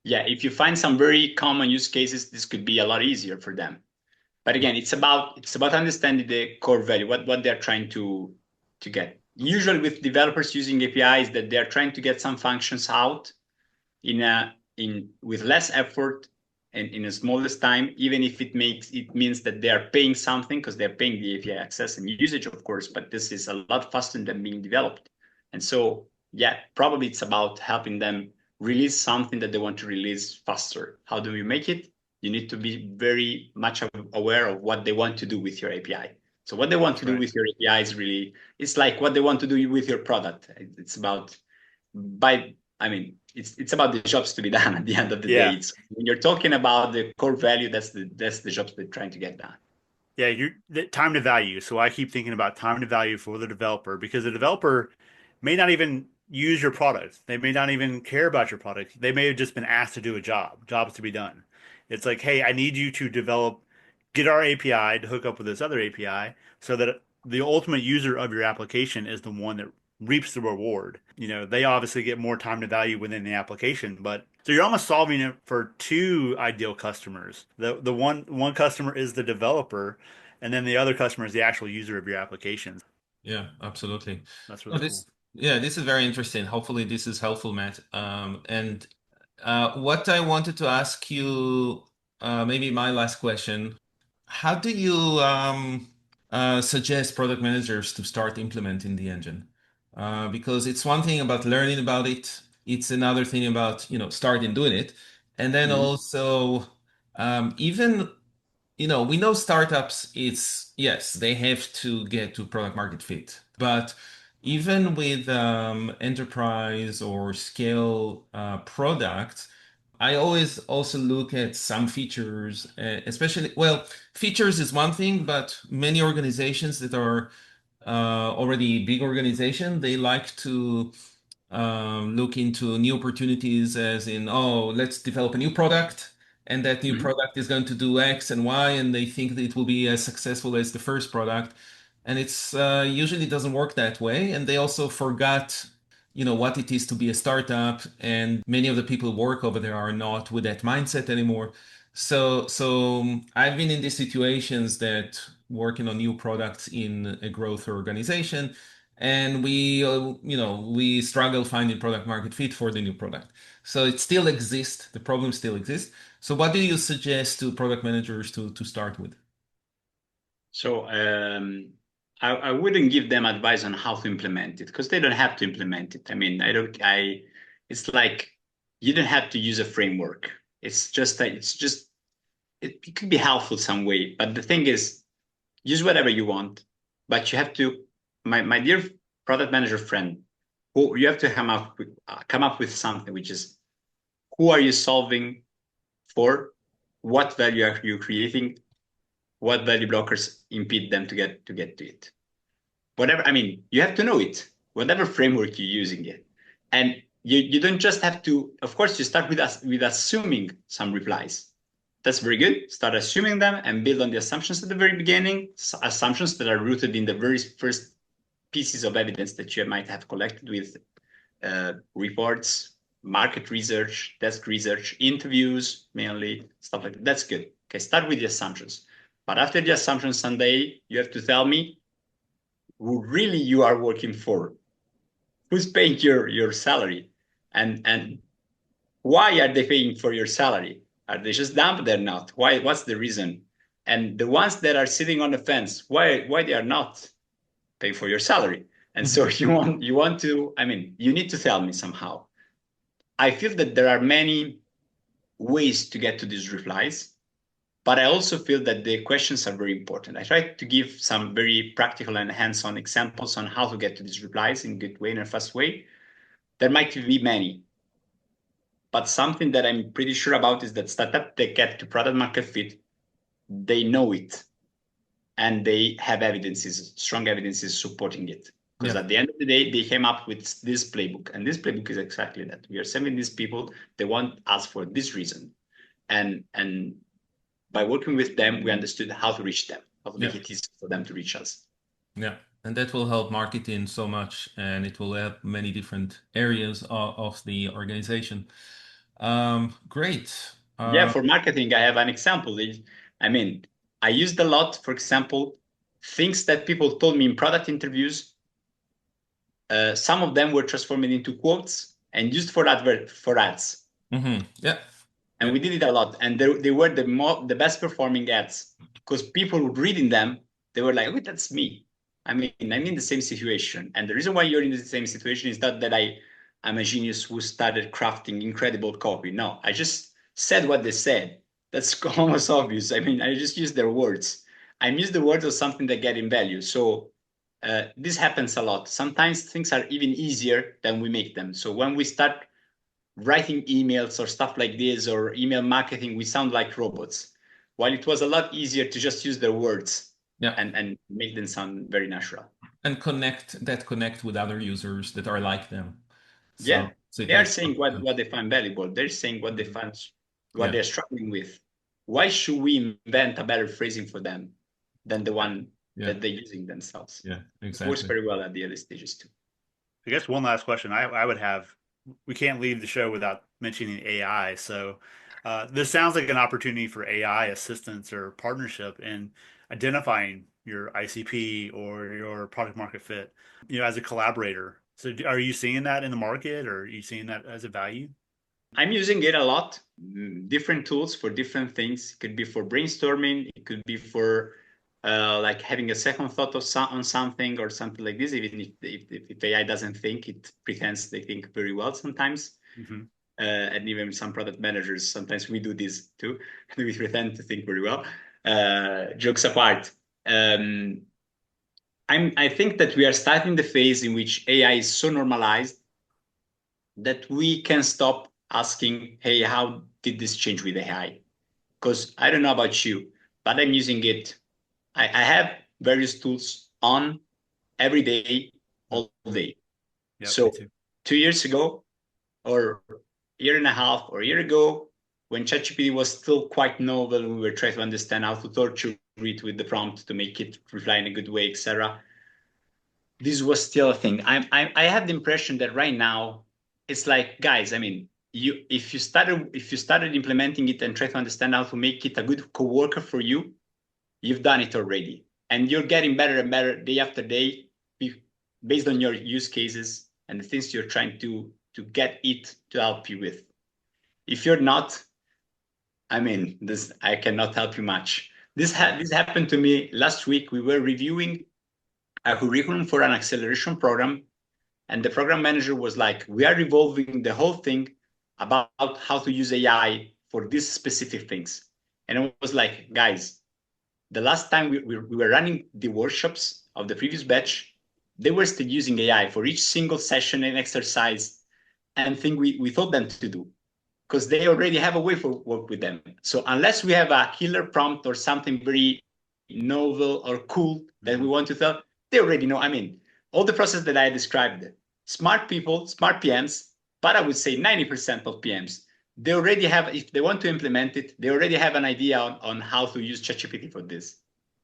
Yeah, if you find some very common use cases, this could be a lot easier for them. But again, it's about understanding the core value, what they're trying to get. Usually with developers using APIs, that they're trying to get some functions out with less effort and in the smallest time, even if it means that they are paying something because they're paying the API access and usage, of course, but this is a lot faster than being developed. And so, yeah, probably it's about helping them release something that they want to release faster. How do we make it? you need to be very much aware of what they want to do with your API. So what they want to do with your API is really, it's like what they want to do with your product. It's about it's about the jobs to be done at the end of the day. It's, when you're talking about the core value, that's the jobs they're trying to get done. Yeah, the time to value. So I keep thinking about time to value for the developer, because the developer may not even use your product. They may not even care about your product. They may have just been asked to do a jobs to be done. It's like, hey, I need you to get our API to hook up with this other API so that the ultimate user of your application is the one that reaps the reward. They obviously get more time to value within the application, but so you're almost solving it for two ideal customers. The one customer is the developer, and then the other customer is the actual user of your application. Yeah, absolutely. That's really cool. Yeah, this is very interesting. Hopefully this is helpful, Matt. And what I wanted to ask you, maybe my last question, how do you suggest product managers to start implementing the engine? Because it's one thing about learning about it, it's another thing about, starting doing it. And then also, even, we know startups, yes, they have to get to product market fit. But even with enterprise or scale products, I always also look at some features, especially, well, features is one thing, but many organizations that are already big organization, they like to look into new opportunities as in, oh, let's develop a new product, and that new product is going to do X and Y, and they think that it will be as successful as the first product. And it's usually doesn't work that way. And they also forgot, what it is to be a startup. And many of the people who work over there are not with that mindset anymore. So I've been in these situations that working on new products in a growth organization, and we struggle finding product market fit for the new product. So it still exists. The problem still exists. So what do you suggest to product managers to start with? So I wouldn't give them advice on how to implement it, because they don't have to implement it. I mean, it's like you don't have to use a framework. It could be helpful some way, but the thing is, use whatever you want, but you have to, my dear product manager friend, who you have to come up with something, which is, who are you solving for? What value are you creating? What value blockers impede them to get to it? Whatever, I mean, you have to know it, whatever framework you're using it. And you don't just have to, of course, you start with assuming some replies. That's very good. Start assuming them and build on the assumptions at the very beginning, assumptions that are rooted in the very first pieces of evidence that you might have collected with reports, market research, desk research, interviews, mainly, stuff like that. That's good. Okay, start with the assumptions. But after the assumptions someday, you have to tell me who really you are working for, who's paying your salary, and why are they paying for your salary? Are they just dumb? They're not. Why? What's the reason? And the ones that are sitting on the fence, why they are not paying for your salary? And so you want to, I mean, you need to tell me somehow. I feel that there are many ways to get to these replies, but I also feel that the questions are very important. I try to give some very practical and hands-on examples on how to get to these replies in a good way, in a fast way. There might be many, but something that I'm pretty sure about is that startups that get to product market fit, they know it, and they have strong evidences supporting it. Because at the end of the day, they came up with this playbook, and this playbook is exactly that. We are sending these people, they want us for this reason. And by working with them, we understood how to reach them, how to make it easy for them to reach us. Yeah, and that will help marketing so much, and it will help many different areas of the organization. Great. Yeah, for marketing, I have an example. I mean, I used a lot, for example, things that people told me in product interviews. Some of them were transformed into quotes and used for ads. Yeah. And we did it a lot. And they were the best performing ads, because people would read in them, they were like, wait, that's me. I mean, I'm in the same situation. And the reason why you're in the same situation is not that I'm a genius who started crafting incredible copy. No, I just said what they said. that's almost obvious. I mean, I just use their words. I use the words of something that get in value. So this happens a lot. Sometimes things are even easier than we make them. So when we start writing emails or stuff like this, or email marketing, we sound like robots. While it was a lot easier to just use their words and make them sound very natural. And connect with other users that are like them. Yeah, So it they are makes saying what they find valuable. They're saying what they find, what they're struggling with. Why should we invent a better phrasing for them than the one that they're using themselves? Yeah, exactly. It works very well at the early stages too. I guess one last question I would have, we can't leave the show without mentioning AI. So this sounds like an opportunity for AI assistance or partnership in identifying your ICP or your product market fit, as a collaborator. So are you seeing that in the market, or are you seeing that as a value? I'm using it a lot. Different tools for different things. It could be for brainstorming. It could be for like having a second thought on something or something like this. Even if AI doesn't think, it pretends they think very well sometimes. Mm-hmm. And even some product managers, sometimes we do this too. We pretend to think very well. Jokes apart. I think that we are starting the phase in which AI is so normalized that we can stop asking, hey, how did this change with AI? Because I don't know about you, but I'm using it. I have various tools on every day, all day. Yep, so 2 years ago, or a year and a half, or a year ago, when ChatGPT was still quite novel, we were trying to understand how to torture it with the prompt to make it reply in a good way, etc. This was still a thing. I have the impression that right now it's like, guys, I mean, if you started implementing it and try to understand how to make it a good coworker for you, you've done it already, and you're getting better and better day after day based on your use cases and the things you're trying to get it to help you with. If you're not, I mean, I cannot help you much. This happened to me last week. We were reviewing a curriculum for an acceleration program, and the program manager was like, we are revolving the whole thing about how to use AI for these specific things. And I was like, guys, the last time we were running the workshops of the previous batch, they were still using AI for each single session and exercise and thing we told them to do, because they already have a way for work with them. So unless we have a killer prompt or something very novel or cool that we want to tell, they already know. I mean, all the process that I described, smart people, smart PMs, but I would say 90% of PMs, they already have, if they want to implement it, they already have an idea on how to use ChatGPT for this.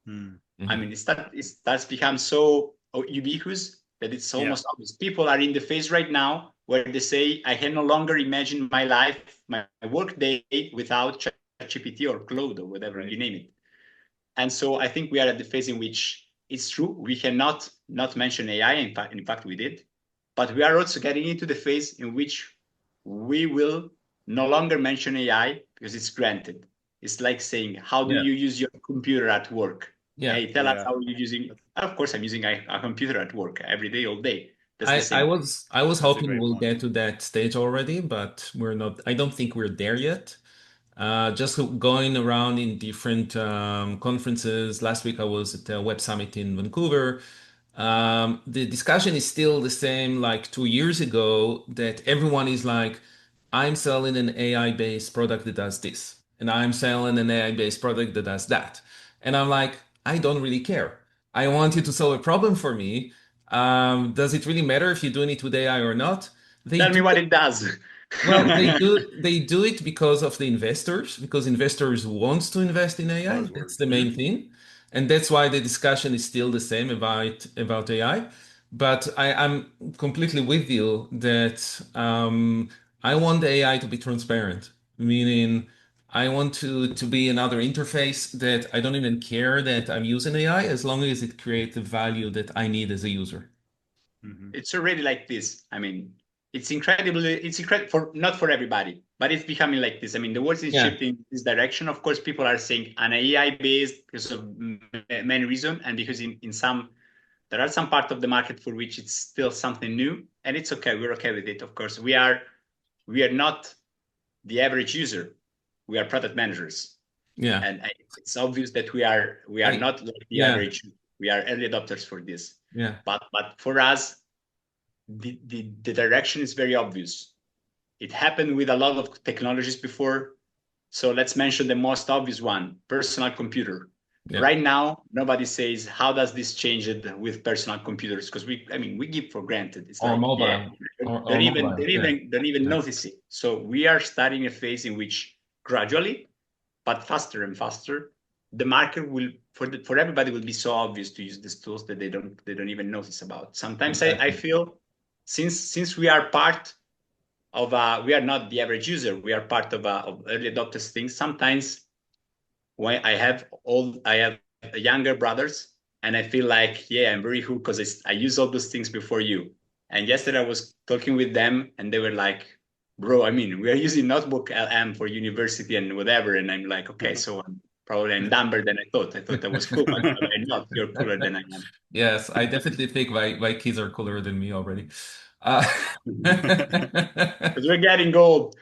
Mm-hmm. I mean, it starts become so ubiquitous that it's almost obvious. People are in the phase right now where they say, I can no longer imagine my life, my work day without ChatGPT or Claude or whatever you name it. And so I think we are at the phase in which it's true, we cannot not mention AI. In fact, we did. But we are also getting into the phase in which we will no longer mention AI because it's granted. It's like saying, how do you use your computer at work? Yeah. Hey, tell us how you're using. Of course, I'm using a computer at work every day, all day. That's the I same. was hoping we'll get to that stage already, but we're not. I don't think we're there yet. Just going around in different conferences. Last week I was at a web summit in Vancouver. The discussion is still the same like 2 years ago, that everyone is like, I'm selling an AI-based product that does this, and I'm selling an AI-based product that does that. And I'm like, I don't really care. I want you to solve a problem for me. Does it really matter if you're doing it with AI or not? Tell me what it does. Well, they do it because of the investors, because investors want to invest in AI. That's the main thing. And that's why the discussion is still the same about AI. But I'm completely with you that I want the AI to be transparent, meaning I want to be another interface that I don't even care that I'm using AI as long as it creates the value that I need as a user. Mm-hmm. It's already like this. I mean, it's incredible for not for everybody, but it's becoming like this. I mean, the world is shifting this direction. Of course, people are saying an AI based because of many reasons, and because there are some parts of the market for which it's still something new, and it's okay. We're okay with it. Of course, we are not the average user. We are product managers. Yeah. And it's obvious that we are not like the average. We are early adopters for this. Yeah. But for us, the direction is very obvious. It happened with a lot of technologies before. So let's mention the most obvious one, personal computer. Yeah. Right now, nobody says, how does this change it with personal computers? Because we give for granted. It's Or like, mobile. yeah, Or don't even Yeah. notice it. So we are starting a phase in which gradually, but faster and faster, the market will, for everybody, will be so obvious to use these tools that they don't even notice about. Sometimes Exactly. I feel, since we are part of we are not the average user, we are part of early adopters things. Sometimes when I have younger brothers, and I feel like, yeah, I'm very hooked because I use all those things before you. And yesterday I was talking with them, and they were like, bro, I mean, we are using Notebook LM for university and whatever. And I'm like, okay, so I'm dumber than I thought. I thought I was cool, but I'm not. You're cooler than I am. Yes, I definitely think my kids are cooler than me already. Because we're getting old.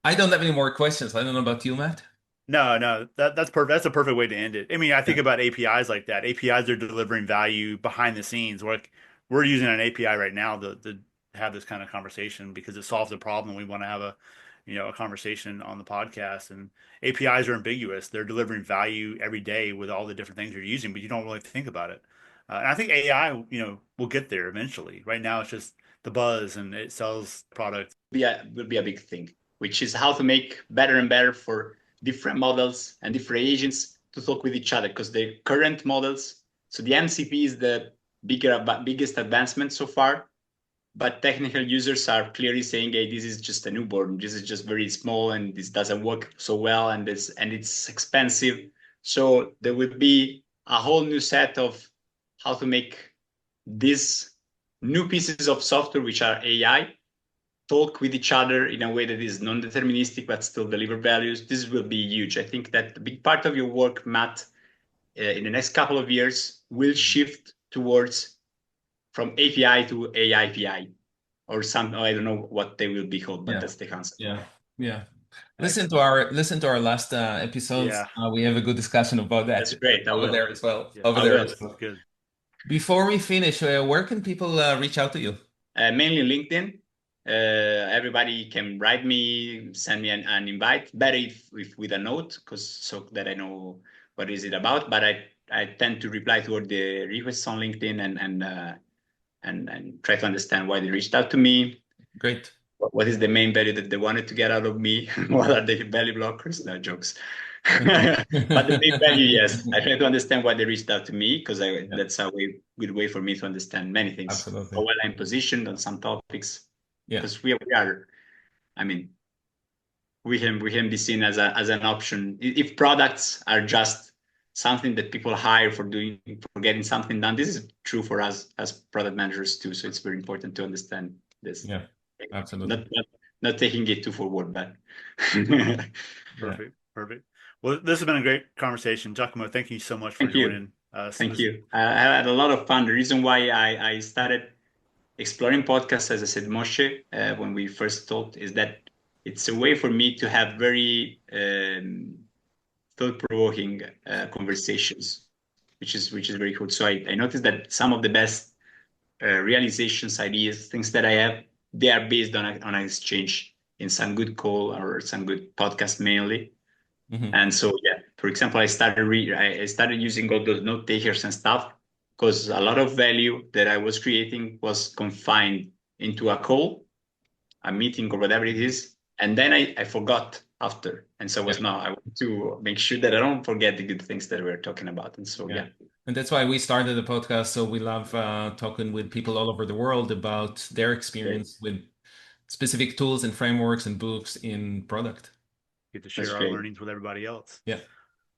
I don't have any more questions. I don't know about you, Matt. No, that's perfect. That's a perfect way to end it. I mean, I think Yeah. about APIs like that. APIs are delivering value behind the scenes. Like we're using an API right now to have this kind of conversation because it solves a problem. We want to have a conversation on the podcast. And APIs are ambiguous. They're delivering value every day with all the different things you're using, but you don't really think about it. And I think AI, will get there eventually. Right now, it's just the buzz and it sells products. Will be a big thing, which is how to make better and better for different models and different agents to talk with each other. Because the current models, so the MCP is the biggest advancement so far, but technical users are clearly saying, hey, this is just a newborn. This is just very small, and this doesn't work so well, and it's expensive. So there will be a whole new set of how to make these new pieces of software, which are AI, talk with each other in a way that is non-deterministic but still deliver values. This will be huge. I think that a big part of your work, Matt, in the next couple of years will shift towards from API to AIPI or some, I don't know what they will be called, but Yeah. that's the concept. Yeah. Listen to our last episodes. Yeah. We have a good discussion about that. That's great. I over will. there as well. Yeah. Over I there will. as well. Good. Before we finish, where can people reach out to you? Mainly LinkedIn. Everybody can write me, send me an invite. Better if with a note, so that I know what is it about. But I tend to reply to all the requests on LinkedIn and try to understand why they reached out to me. Great. What is the main value that they wanted to get out of me? What are the value blockers? No jokes. But the main value, yes. I try to understand why they reached out to me because that's a good way for me to understand many things. Absolutely. How well I'm positioned on some topics. Yeah. Because we are, I mean, we can be seen as an option. If products are just something that people hire for getting something done, this is true for us as product managers too. So it's very important to understand this. Yeah. Absolutely. Not taking it too forward, but Perfect. Well, this has been a great conversation. Giacomo, thank you so much for joining us. Thank you. I had a lot of fun. The reason why I started exploring podcasts, as I said, Moshe, when we first talked, is that it's a way for me to have very thought-provoking conversations, which is very cool. So I noticed that some of the best realizations, ideas, things that I have, they are based on an exchange in some good call or some good podcast mainly. Mm-hmm. And so, yeah, for example, I started using all those note takers and stuff because a lot of value that I was creating was confined into a call, a meeting, or whatever it is. And then I forgot after. And so I want to make sure that I don't forget the good things that we're talking about. And so, yeah. And that's why we started the podcast. So we love talking with people all over the world about their experience with specific tools and frameworks and books in product. Get to share our learnings with everybody else. Yeah.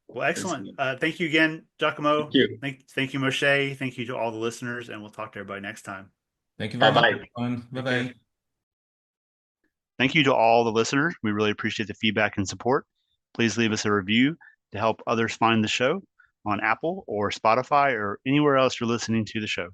Well, excellent. Thank you again, Giacomo. Thank you. Thank you, Moshe. Thank you to all the listeners, and we'll talk to everybody next time. Thank you very much, Bye-bye. everyone. Bye-bye. Thank you to all the listeners. We really appreciate the feedback and support. Please leave us a review to help others find the show on Apple or Spotify or anywhere else you're listening to the show.